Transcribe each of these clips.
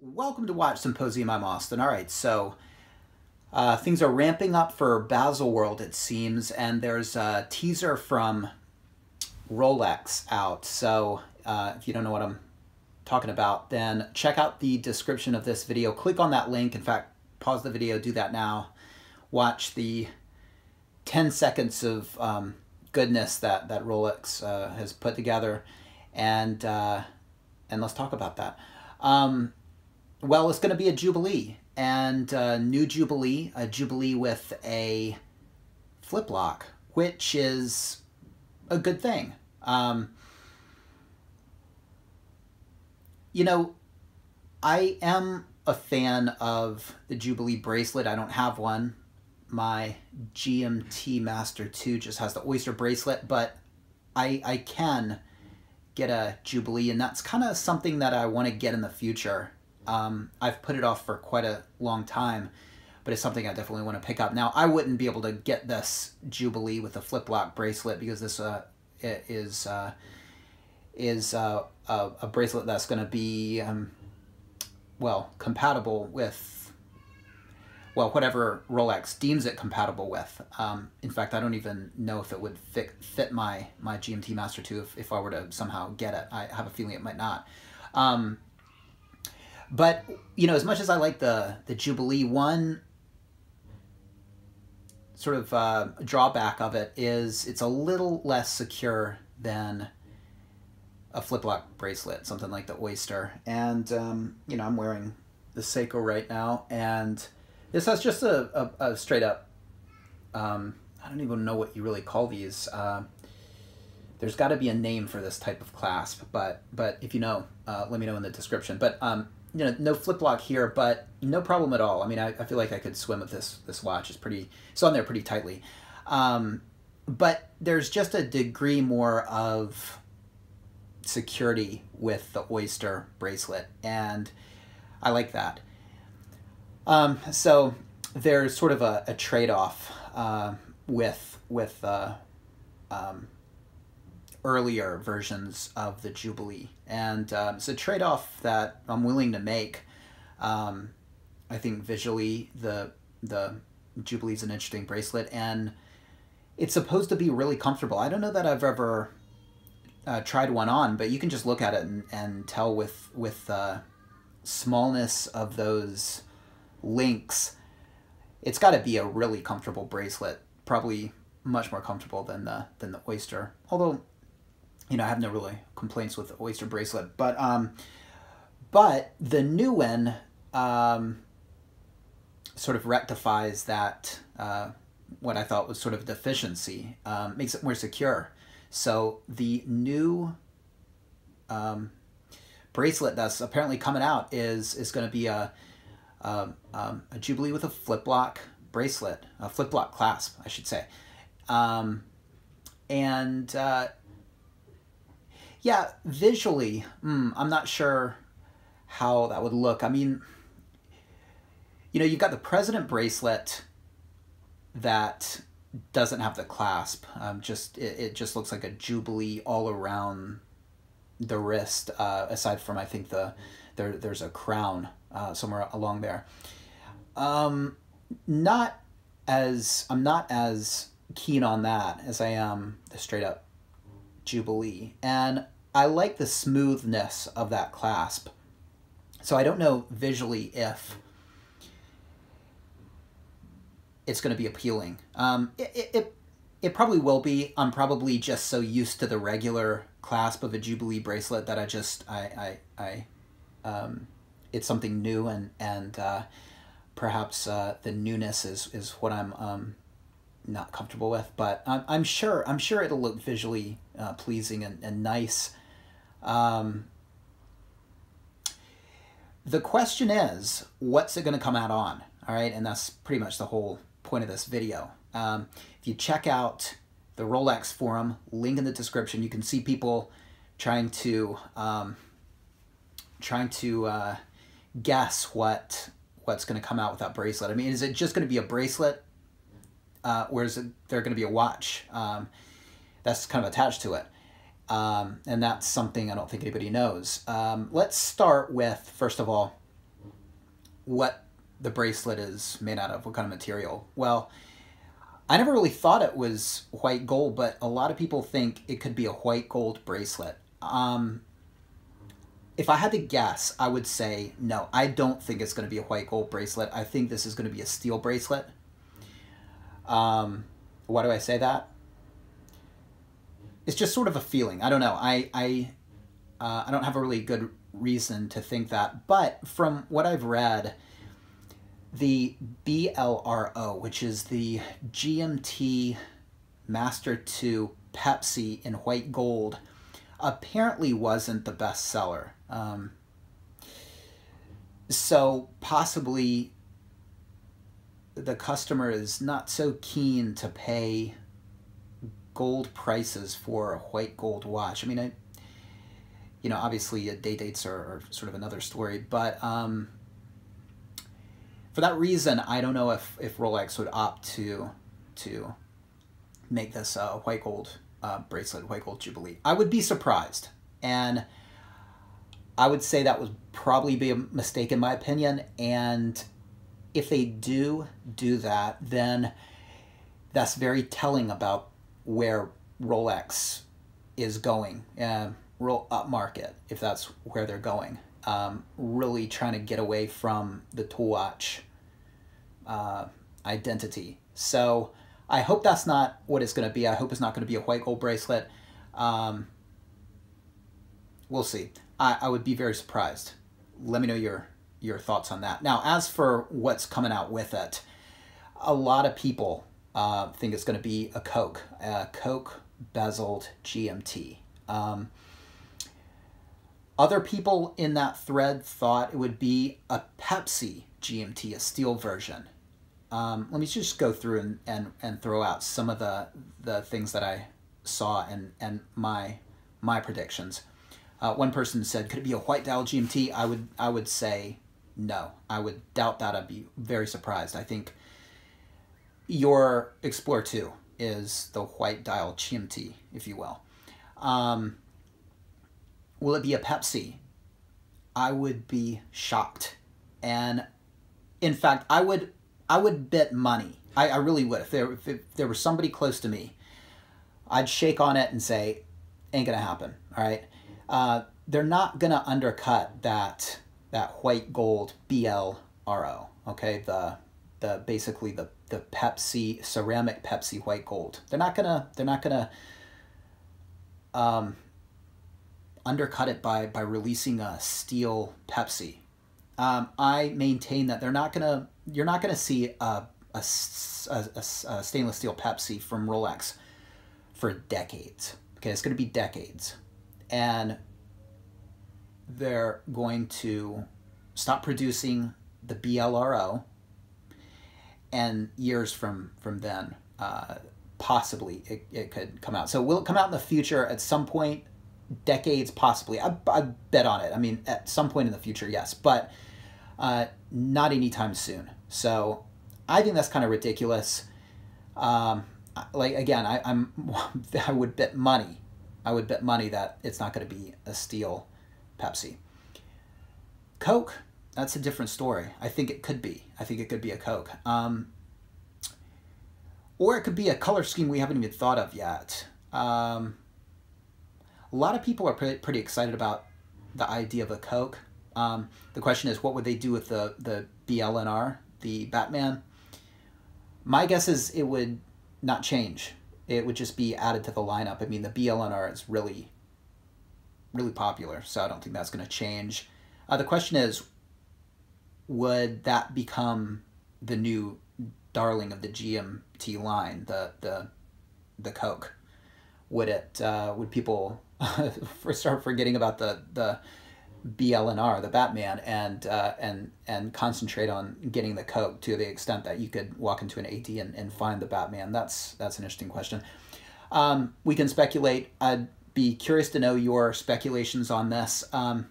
Welcome to Watch Symposium. I'm Austin. All right, so things are ramping up for Baselworld, it seems, and there's a teaser from Rolex out. So if you don't know what I'm talking about, then check out the description of this video. Click on that link. In fact, pause the video, do that now. Watch the 10 seconds of goodness that Rolex has put together, and let's talk about that. Well, it's going to be a Jubilee, and new Jubilee, a Jubilee with a flip lock, which is a good thing. You know, I am a fan of the Jubilee bracelet. I don't have one. My GMT Master 2 just has the Oyster bracelet, but I can get a Jubilee, and that's kind of something that I want to get in the future. I've put it off for quite a long time, but it's something I definitely want to pick up. Now, I wouldn't be able to get this Jubilee with a flip lock bracelet because this is a bracelet that's going to be well, compatible with, well, whatever Rolex deems it compatible with. In fact, I don't even know if it would fit my GMT Master 2 if I were to somehow get it. I have a feeling it might not. But, you know, as much as I like the Jubilee, one sort of drawback of it is it's a little less secure than a flip-lock bracelet, something like the Oyster. And, you know, I'm wearing the Seiko right now, and this has just a straight-up, I don't even know what you really call these. There's got to be a name for this type of clasp, but if you know, let me know in the description. But, you know, no flip lock here, but no problem at all. I mean, I feel like I could swim with this watch. It's on there pretty tightly. But there's just a degree more of security with the Oyster bracelet, and I like that. So there's sort of a trade-off with earlier versions of the Jubilee, and it's a trade-off that I'm willing to make. I think visually the Jubilee is an interesting bracelet, and it's supposed to be really comfortable. I don't know that I've ever tried one on, but you can just look at it and tell with smallness of those links, it's got to be a really comfortable bracelet, probably much more comfortable than the Oyster. Although, you know, I have no really complaints with the Oyster bracelet, but the new one sort of rectifies that what I thought was sort of deficiency, makes it more secure. So the new bracelet that's apparently coming out is going to be a Jubilee with a flip lock bracelet, a flip lock clasp, I should say, and yeah, visually, I'm not sure how that would look. I mean, you know, you've got the President bracelet that doesn't have the clasp. It just looks like a Jubilee all around the wrist, aside from, I think, there's a crown somewhere along there. I'm not as keen on that as I am the straight up Jubilee, and I like the smoothness of that clasp. So I don't know visually if it's going to be appealing. It probably will be. I'm probably just so used to the regular clasp of a Jubilee bracelet that it's something new, and perhaps the newness is what I'm not comfortable with, but I'm sure it'll look visually pleasing and nice. The question is, what's it going to come out on? All right, and that's pretty much the whole point of this video. If you check out the Rolex forum, link in the description, you can see people trying to guess what's going to come out with that bracelet. I mean, is it just going to be a bracelet? Or is there going to be a watch that's kind of attached to it? And that's something I don't think anybody knows. Let's start with, first of all, what the bracelet is made out of, what kind of material. Well, I never really thought it was white gold, but a lot of people think it could be a white gold bracelet. If I had to guess, I would say no. I don't think it's going to be a white gold bracelet. I think this is going to be a steel bracelet. Why do I say that? It's just sort of a feeling. I don't know. I don't have a really good reason to think that. But from what I've read, the BLRO, which is the GMT Master 2 Pepsi in white gold, apparently wasn't the best seller. So possibly the customer is not so keen to pay gold prices for a white gold watch. I mean, obviously day dates are sort of another story, but for that reason, I don't know if Rolex would opt to make this a white gold bracelet, white gold Jubilee. I would be surprised, and I would say that would probably be a mistake in my opinion. And if they do that, then that's very telling about where Rolex is going, real up market, if that's where they're going. Really trying to get away from the tool watch identity. So I hope that's not what it's going to be. I hope it's not going to be a white gold bracelet. We'll see. I would be very surprised. Let me know your thoughts on that. Now, as for what's coming out with it, a lot of people think it's going to be a Coke bezeled GMT. Other people in that thread thought it would be a Pepsi GMT, a steel version. Let me just go through and throw out some of the things that I saw and my predictions. One person said, could it be a white dial GMT? I would say no. I would doubt that. I'd be very surprised. I think your Explorer 2 is the white dial GMT, if you will. Will it be a Pepsi? I would be shocked. And in fact, I would bet money. I really would. If there was somebody close to me, I'd shake on it and say, ain't gonna happen. All right. They're not gonna undercut that white gold BLRO. Okay, the basically the Pepsi ceramic Pepsi white gold. They're not gonna undercut it by releasing a steel Pepsi. I maintain that you're not gonna see a stainless steel Pepsi from Rolex for decades. Okay, it's gonna be decades, and they're going to stop producing the BLRO, and years from then, possibly it could come out. So will it come out in the future at some point? Decades, possibly. I bet on it. I mean, at some point in the future, yes, but not anytime soon. So I think that's kind of ridiculous. Like, again, I would bet money. I would bet money that it's not going to be a steel Pepsi. Coke, that's a different story. I think it could be. I think it could be a Coke. Or it could be a color scheme we haven't even thought of yet. A lot of people are pretty excited about the idea of a Coke. The question is, what would they do with the BLNR, the Batman? My guess is it would not change. It would just be added to the lineup. I mean, the BLNR is really, really popular, so I don't think that's going to change. The question is, would that become the new darling of the GMT line, the Coke? Would people start forgetting about the BLNR, the Batman, and concentrate on getting the Coke to the extent that you could walk into an AD and find the Batman? That's an interesting question. We can speculate. I'd be curious to know your speculations on this. Let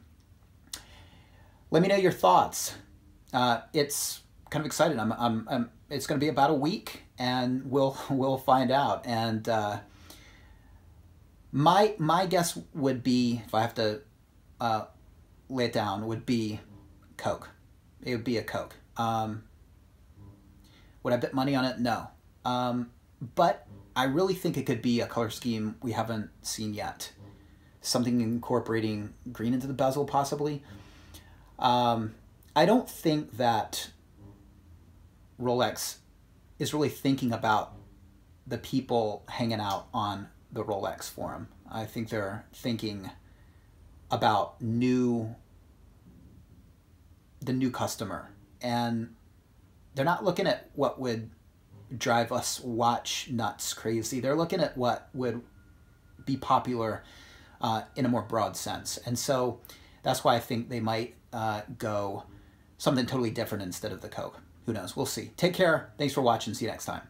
me know your thoughts. It's kind of exciting. It's going to be about a week, and we'll find out. And my guess would be, if I have to lay it down, would be Coke. It would be a Coke. Would I bet money on it? No. But I really think it could be a color scheme we haven't seen yet. Something incorporating green into the bezel, possibly. I don't think that Rolex is really thinking about the people hanging out on the Rolex forum. I think they're thinking about the new customer, and they're not looking at what would drive us watch nuts crazy. They're looking at what would be popular in a more broad sense. And so that's why I think they might go something totally different instead of the Coke. Who knows? We'll see. Take care. Thanks for watching. See you next time.